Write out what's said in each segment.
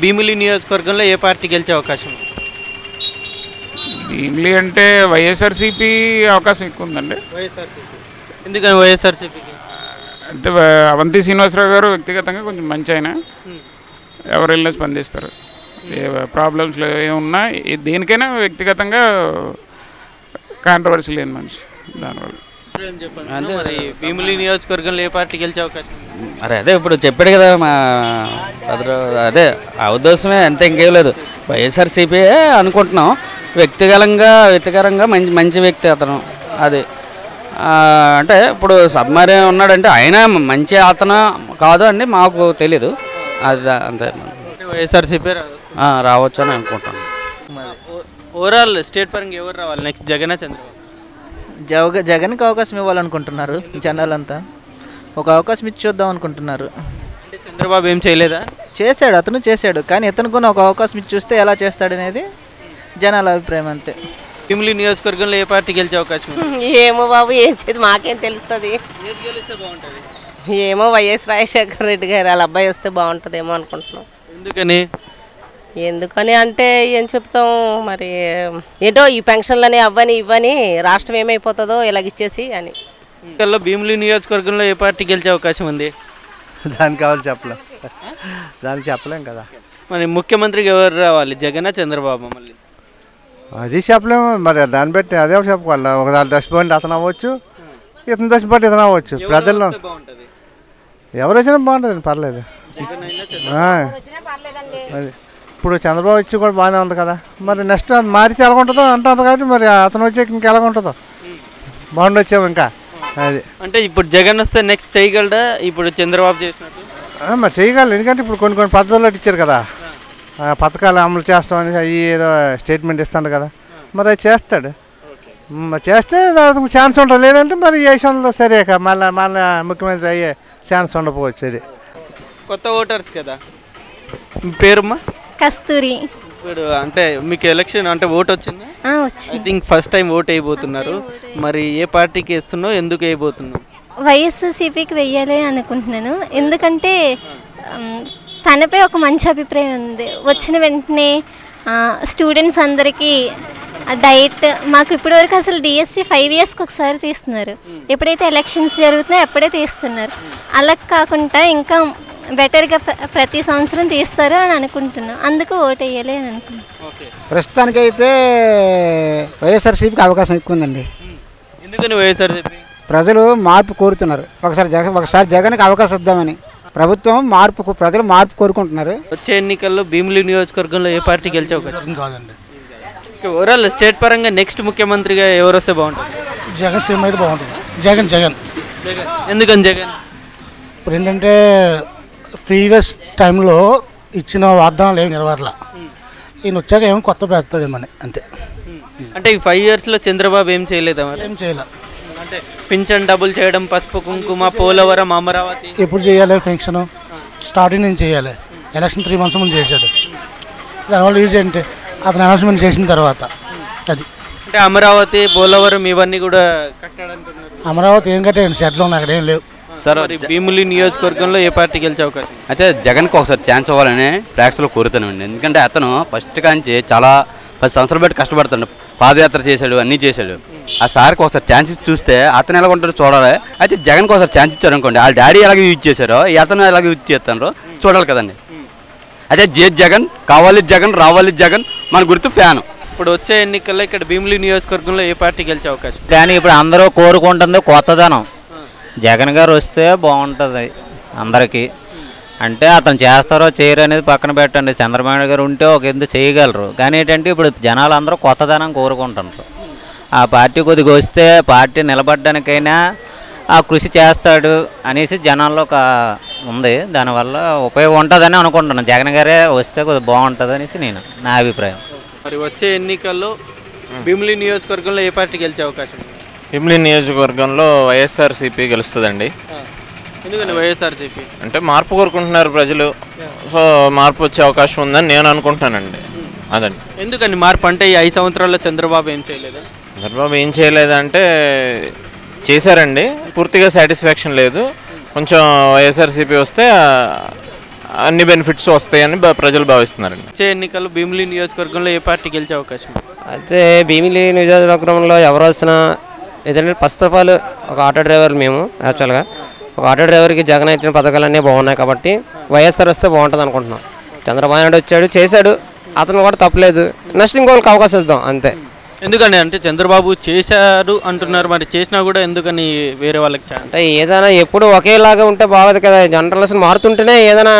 భీమిలి నియోజకవర్గంలో ఏ పార్టీ గెలిచే అవకాశం? భీమిలి అంటే వైఎస్ఆర్సీపీ అవకాశం ఎక్కువ ఉందండి. వైఎస్ఆర్సీపీ. ఎందుకని వైఎస్ఆర్సీపీకి? అంటే అవంతి శ్రీనివాసరావు గారు వ్యక్తిగతంగా కొంచెం మంచి ఆయన, ఎవరు వెళ్ళినా స్పందిస్తారు. ఏ ప్రాబ్లమ్స్లో ఏమున్నా దేనికైనా వ్యక్తిగతంగా కాంట్రవర్సీ లేని మనిషి. దానివల్ల అంటే మరి భీమిలి నియోజకవర్గంలో ఏ పార్టీ గెలిచే అవకాశం? అదే ఇప్పుడు చెప్పాడు కదా మా అదే ఆ ఉద్దేశమే, అంతే ఇంకేం లేదు. వైఎస్ఆర్సీపీ అనుకుంటున్నాం. వ్యక్తిగతంగా మంచి వ్యక్తి అతను. అది అంటే ఇప్పుడు సబ్మరీ ఉన్నాడంటే ఆయన మంచి అతను కాదు అండి మాకు తెలీదు. అది అంతే. వైఎస్ఆర్సీపీ రావచ్చు అని అనుకుంటాను. ఓవరాల్ స్టేట్ పరంగా ఎవరు రావాలి నెక్స్ట్, జగన్ చంద్రబాబు? జగన్కి అవకాశం ఇవ్వాలనుకుంటున్నారు జనాలంతా. ఒక అవకాశం ఇచ్చి చూద్దాం అనుకుంటున్నారు. అంటే చంద్రబాబు ఏం చేయలేదా? చేశాడు, అతను చేశాడు. కానీ ఇతను కూడా ఒక అవకాశం ఇచ్చి చూస్తే ఎలా చేస్తాడనేది జనాల అభిప్రాయం అంతే. భీమిలి నియోజకవర్గంలో ఏ పార్టీ గెలిచే అవకాశం? ఏమో బాబు, ఏం చేది మాకేం తెలుస్తుంది. ఏమో వైఎస్ రాజశేఖర రెడ్డి గారు వాళ్ళ అబ్బాయి వస్తే బాగుంటుందేమో అనుకుంటున్నాం. ఎందుకని అంటే ఏం చెప్తాం మరి, ఏంటో ఈ పెన్షన్లని అవ్వని ఇవ్వని రాష్ట్రం ఏమైపోతుందో ఇలాగిచ్చేసి అని. భీమిలి నియోజకవర్గంలో ఏ పార్టీ గెలిచే అవకాశం ఉంది? దానికి కావాలి చెప్పలేం, దానికి చెప్పలేం కదా. మరి ముఖ్యమంత్రికి ఎవరు రావాలి, జగన్ చంద్రబాబు? మళ్ళీ అది చెప్పలేము మరి, దాన్ని బట్టి అదే చెప్పుకోవాలి. ఒకదాని దశపోయింది అతను అవ్వచ్చు, ఇతని దశపోయి ఇతను అవ్వచ్చు. ప్రజల్లో ఎవరు వచ్చినా బాగుంటుంది, పర్లేదు. అది ఇప్పుడు చంద్రబాబు వచ్చి కూడా బాగానే ఉంది కదా, మరి నెక్స్ట్ అది మారితే ఎలాగుంటుందో అంటారు కాబట్టి మరి అతను వచ్చాక ఇంకా ఎలాగుంటుందో బాగుండొచ్చాము ఇంకా. అది అంటే ఇప్పుడు జగన్ వస్తే నెక్స్ట్ చేయగలడా ఇప్పుడు చంద్రబాబు చేసినట్టు? మరి చేయగలరు, ఎందుకంటే ఇప్పుడు కొన్ని పద్ధతుల్లో ఇచ్చారు కదా, పథకాలు అమలు చేస్తామని అవి ఏదో స్టేట్మెంట్ ఇస్తాడు కదా, మరి అది చేస్తాడు. చేస్తే దానికి ఛాన్స్ ఉంటుంది. లేదంటే మరి ఈ విషయంలో సరే మళ్ళీ ముఖ్యమంత్రి అయ్యే ఛాన్స్ ఉండకపోవచ్చు. అది కొత్త ఓటర్స్ కదా. పేరుమ్మా? కస్తూరి. ఇప్పుడు అంటే మీకు ఎలక్షన్ అంటే ఓటు వచ్చిందా? I think first time vote వేయబోతున్నారు. మరి ఏ పార్టీకి వేస్తున్నావు, ఎందుకు వేయబోతున్నావు? వైఎస్ఆర్సీపీకి వెయ్యాలి అనుకుంటున్నాను. ఎందుకంటే తనపై ఒక మంచి అభిప్రాయం ఉంది. వచ్చిన వెంటనే స్టూడెంట్స్ అందరికీ డైట్, మాకు ఇప్పటివరకు అసలు డిఎస్సి 5 ఇయర్స్కి ఒకసారి తీస్తున్నారు. ఎప్పుడైతే ఎలక్షన్స్ జరుగుతున్నాయో అప్పుడే తీస్తున్నారు. అలా కాకుండా ఇంకా బెటర్గా ప్రతి సంవత్సరం తీస్తారు అని అనుకుంటున్నాను. అందుకు ఓటు వేయాలి అని అనుకుంటున్నాను. ప్రస్తుతానికైతే వైఎస్ఆర్సీపీకి అవకాశం ఎక్కువ ఉందండి. ఎందుకని వైఎస్ఆర్సీపీ? ప్రజలు మార్పు కోరుతున్నారు. ఒకసారి జగన్కి అవకాశం ఇద్దామని ప్రభుత్వం ప్రజలు మార్పు కోరుకుంటున్నారు. వచ్చే ఎన్నికల్లో భీమిలి నియోజకవర్గంలో ఏ పార్టీ గెలిచే అవకాశం కాదండి? ఓవరాల్ స్టేట్ పరంగా నెక్స్ట్ ముఖ్యమంత్రిగా ఎవరు వస్తే బాగుంటుంది? జగన్ సీఎం అయితే బాగుంటుంది. జగన్ ఎందుకని జగన్? ఇప్పుడు ఏంటంటే ప్రీవియస్ టైంలో ఇచ్చిన వాగ్దానాలు ఏమి నెరవేరలా. ఈయన వచ్చాక ఏమో కొత్త పెడతాడేమని అంతే. అంటే ఈ 5 ఇయర్స్లో చంద్రబాబు ఏం చేయలేదా? ఏం చేయలే. అంటే పింఛన్ డబుల్ చేయడం, పసుపు కుంకుమ, పోలవరం, అమరావతి ఎప్పుడు చేయాలి? పెన్షన్ స్టార్టింగ్ నుంచి చేయాలి. ఎలక్షన్ 3 months ముందు చేశాడు. దానివల్ల యూజ్ ఏంటి, అతను అనౌన్స్మెంట్ చేసిన తర్వాత అది. అంటే అమరావతి, పోలవరం ఇవన్నీ కూడా కట్టాడనుకున్నారు. అమరావతి ఏం కట్టాడు, షెడ్లు ఉన్నాయి, అక్కడ ఏం లేవు. సార్ భీమిలి నియోజకవర్గంలో ఏ పార్టీ గెలిచే అవకాశం? అయితే జగన్కి ఒకసారి ఛాన్స్ ఇవ్వాలని ప్రేక్షకులు కోరుతానండి. ఎందుకంటే అతను ఫస్ట్ కాంచి చాలా 10 సంవత్సరాలు బట్టి కష్టపడుతాడు, పాదయాత్ర చేశాడు, అన్నీ చేశాడు. ఆ సార్కి ఒకసారి ఛాన్స్ ఇచ్చి చూస్తే అతను ఎలా ఉంటాడో చూడాలి. అయితే జగన్కి ఒకసారి ఛాన్స్ ఇచ్చారు అనుకోండి, వాళ్ళ డాడీ ఎలాగ యూజ్ చేశారో అతను ఎలాగ యూజ్ చేస్తారో చూడాలి కదండి. అయితే జగన్ కావాలి, జగన్ రావాలి, జగన్ మన గుర్తు ఫ్యాను. ఇప్పుడు వచ్చే ఎన్నికల్లో ఇక్కడ భీమిలి నియోజకవర్గంలో ఏ పార్టీ గెలిచే అవకాశం? కానీ ఇప్పుడు అందరూ కోరుకుంటుంది కొత్తదనం. జగన్ గారు వస్తే బాగుంటుంది అందరికీ. అంటే అతను చేస్తారో చేయరు అనేది పక్కన పెట్టండి. చంద్రబాబు గారు ఉంటే ఒక ఎందుకు చేయగలరు. కానీ ఏంటంటే ఇప్పుడు జనాలు అందరూ కొత్తదనం కోరుకుంటున్నారు. ఆ పార్టీ కొద్దిగా వస్తే పార్టీ నిలబడ్డానికైనా ఆ కృషి చేస్తాడు అనేసి జనాల్లో ఒక ఉంది. దానివల్ల ఉపయోగం ఉంటుందని అనుకుంటున్నాను. జగన్ గారే వస్తే కొద్దిగా బాగుంటుంది అనేసి నా అభిప్రాయం. మరి వచ్చే ఎన్నికల్లో భీమిలి నియోజకవర్గంలో ఏ పార్టీ గెలిచే అవకాశం? భీమిలి నియోజకవర్గంలో వైఎస్ఆర్సీపీ గెలుస్తుందండి. ఎందుకంటే వైఎస్ఆర్సీపీ అంటే మార్పు కోరుకుంటున్నారు ప్రజలు. సో మార్పు వచ్చే అవకాశం ఉందని నేను అనుకుంటున్నానండి. అదండి. ఎందుకని మార్పు? అంటే ఈ 5 సంవత్సరాల్లో చంద్రబాబు ఏం చేయలేదు? చంద్రబాబు ఏం చేయలేదంటే చేశారండి, పూర్తిగా సాటిస్ఫాక్షన్ లేదు. కొంచెం వైఎస్ఆర్సీపీ వస్తే అన్ని బెనిఫిట్స్ వస్తాయని ప్రజలు భావిస్తున్నారండి. వచ్చే ఎన్నికల్లో భీమిలి నియోజకవర్గంలో ఏ పార్టీ గెలిచే అవకాశం? అయితే భీమిలి నియోజకవర్గంలో ఎవరు వచ్చినా ఏదంటే ఫస్ట్ ఆఫ్ ఆల్ ఒక ఆటో డ్రైవర్ మేము యాక్చువల్గా ఒక ఆటో డ్రైవర్కి జగన్ ఇచ్చిన పథకాలన్నీ బాగున్నాయి కాబట్టి వైఎస్ఆర్ వస్తే బాగుంటుంది అనుకుంటున్నాం. చంద్రబాబు నాయుడు వచ్చాడు చేశాడు, అతను కూడా తప్పలేదు, నెక్స్ట్ ఇంకోళ్ళకి అవకాశం ఇద్దాం అంతే. ఎందుకని అంటే చంద్రబాబు చేశారు అంటున్నారు, మరి చేసినా కూడా ఎందుకని వేరే వాళ్ళకి అంటే ఏదైనా ఎప్పుడు ఒకేలాగా ఉంటే బాగోదు కదా, జనరేషన్ మారుతుంటేనే ఏదైనా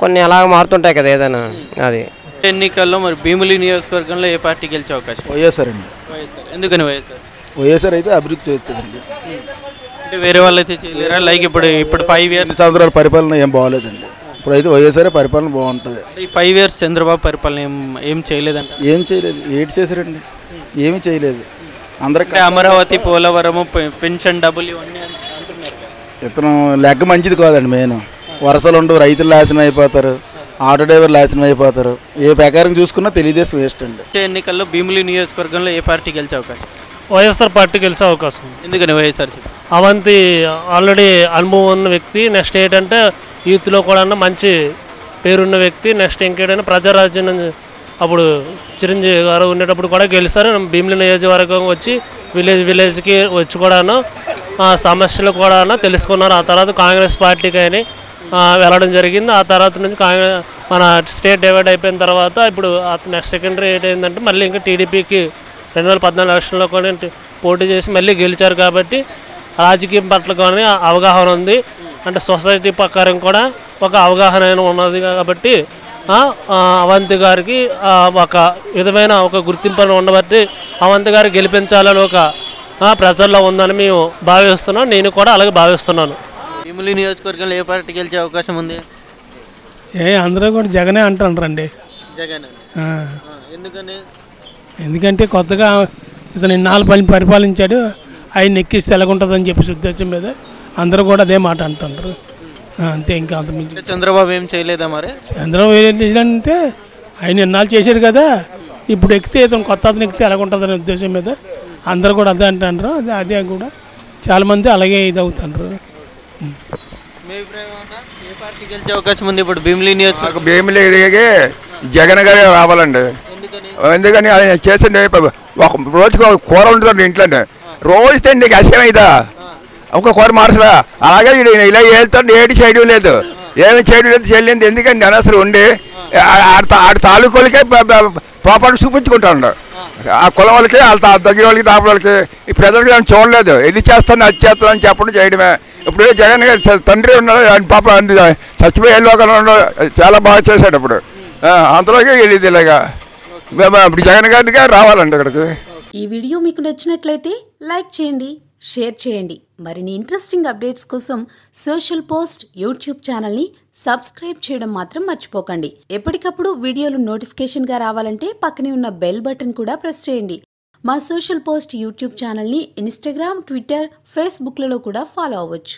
కొన్ని అలాగ మారుతుంటాయి కదా ఏదైనా. అది ఎన్నికల్లో మరి భీమిలి నియోజకవర్గంలో ఏ పార్టీ గెలిచే అవకాశం? వైఎస్ఆర్ అండి. వైఎస్ఆర్. ఎందుకని వైఎస్ఆర్? వైఎస్ఆర్ అయితే అభివృద్ధి చేస్తుందండి. అంటే వేరే వాళ్ళు అయితే చేయలేరా? లైక్ ఇప్పుడు 5 years సంవత్సరాల పరిపాలన ఏం బాగోలేదండి. ఇప్పుడైతే వైఎస్ఆర్ పరిపాలన బాగుంటుంది. ఈ 5 years చంద్రబాబు పరిపాలన ఏం చేయలేదంట. ఏం చేయలేదు, ఏటి చేశారండి, ఏమీ చేయలేదు. అందరికీ అమరావతి, పోలవరము, పెన్షన్ డబ్బులు ఇవన్నీ అంటున్నారు. ఇతను లెక్క మంచిది కాదండి. మెయిన్ వరుసలు ఉండవు, రైతులు నాశనం అయిపోతారు, ఆటో డ్రైవర్లు నాశనం అయిపోతారు. ఏ ప్రకారం చూసుకున్నా తెలుగుదేశం వేస్ట్ అండి. ఎన్నికల్లో భీమిలి నియోజకవర్గంలో ఏ పార్టీ గెలిచే అవకాశం? వైఎస్ఆర్ పార్టీ గెలిచే అవకాశం. ఎందుకని వైఎస్ఆర్? అవంతి ఆల్రెడీ అనుభవం ఉన్న వ్యక్తి. నెక్స్ట్ ఏంటంటే యూత్లో కూడా మంచి పేరున్న వ్యక్తి. నెక్స్ట్ ఇంకేటైనా ప్రజారాజ్యం అప్పుడు చిరంజీవి గారు ఉండేటప్పుడు కూడా గెలిచారు. భీమిలి నియోజకవర్గం వచ్చి విలేజ్కి వచ్చి కూడాను సమస్యలు కూడా తెలుసుకున్నారు. ఆ తర్వాత కాంగ్రెస్ పార్టీకి అని వెళ్ళడం జరిగింది. ఆ తర్వాత నుంచి మన స్టేట్ డివైడ్ అయిపోయిన తర్వాత ఇప్పుడు నెక్స్ట్ సెకండరీ ఏంటంటే మళ్ళీ ఇంకా టీడీపీకి 2014 ఎలక్షన్లో కూడా పోటీ చేసి మళ్ళీ గెలిచారు. కాబట్టి రాజకీయం పట్ల కానీ అవగాహన ఉంది. అంటే సొసైటీ ప్రకారం కూడా ఒక అవగాహన ఉన్నది. కాబట్టి అవంతి గారికి ఒక విధమైన ఒక గుర్తింపును ఉండబట్టి అవంతి గారికి గెలిపించాలని ఒక ప్రజల్లో ఉందని మేము భావిస్తున్నాం. నేను కూడా అలాగే భావిస్తున్నాను. భీమిలి నియోజకవర్గంలో ఏ పార్టీ గెలిచే అవకాశం ఉంది? అందరూ కూడా జగనే అంటారండి. జగన్. ఎందుకని? ఎందుకంటే కొత్తగా ఇతను ఇన్నాళ్ళు పరిపాలించాడు, ఆయన ఎక్కిస్తే ఎలాగుంటుందని చెప్పేసి ఉద్దేశం మీద అందరూ కూడా అదే మాట అంటున్నారు. అంతే, ఇంకా అంతమించి చంద్రబాబు ఏం చేయలేదా? మరి చంద్రబాబు ఏంటంటే ఆయన ఇన్నాళ్ళు చేశాడు కదా, ఇప్పుడు ఎక్కితే ఇతను కొత్త అతను ఎక్కితే ఎలాగుంటుందనే ఉద్దేశం మీద అందరూ కూడా అదే అంటున్నారు. అదే కూడా చాలామంది అలాగే ఇది అవుతున్నారు. ఏ పార్టీ గెలిచే అవకాశం ఉంది ఇప్పుడు భీమిలి నియోజకవర్గం? భీమిలికి జగన్ గారే రావాలండి. ఎందుకని ఆయన చేసింది ఒక రోజుకి కూర ఉంటుంది ఇంట్లోనే, రోజు తిండి అసహ్యమైదా ఒక కూర మార్చరా. అలాగే ఇలా వెళ్తాడు, ఏడు చేయడం లేదు, ఏమి చేయడం లేదు, చెల్లింది. ఎందుకండి అనవసరం ఉండి ఆడ తాలూకులకే పాపాటు చూపించుకుంటాడు. ఆ కులం వాళ్ళకి వాళ్ళ దగ్గర వాళ్ళకి దాపల వాళ్ళకి ఈ ప్రజలకి నేను చూడలేదు. ఇది చేస్తాను అది చేస్తాను అని చెప్పడం చేయడమే. ఇప్పుడు జగన్ గారు తండ్రి ఉన్నాడు, ఆయన పాప చచ్చిపోయే లోకల్ చాలా బాగా చేశాడు. ఇప్పుడు అంతలోకి ఇది ఇలాగా ఇప్పుడు జగన్ గారికి రావాలండి ఇక్కడికి. ఈ వీడియో మీకు నచ్చినట్లయితే లైక్ చేయండి, షేర్ చేయండి. మరిన్ని ఇంట్రెస్టింగ్ అప్డేట్స్ కోసం సోషల్ పోస్ట్ యూట్యూబ్ ఛానల్ని సబ్స్క్రైబ్ చేయడం మాత్రం మర్చిపోకండి. ఎప్పటికప్పుడు వీడియోలు నోటిఫికేషన్గా రావాలంటే పక్కనే ఉన్న బెల్ బటన్ కూడా ప్రెస్ చేయండి. మా సోషల్ పోస్ట్ యూట్యూబ్ ఛానల్ని ఇన్స్టాగ్రామ్, ట్విట్టర్, ఫేస్బుక్లలో కూడా ఫాలో అవ్వచ్చు.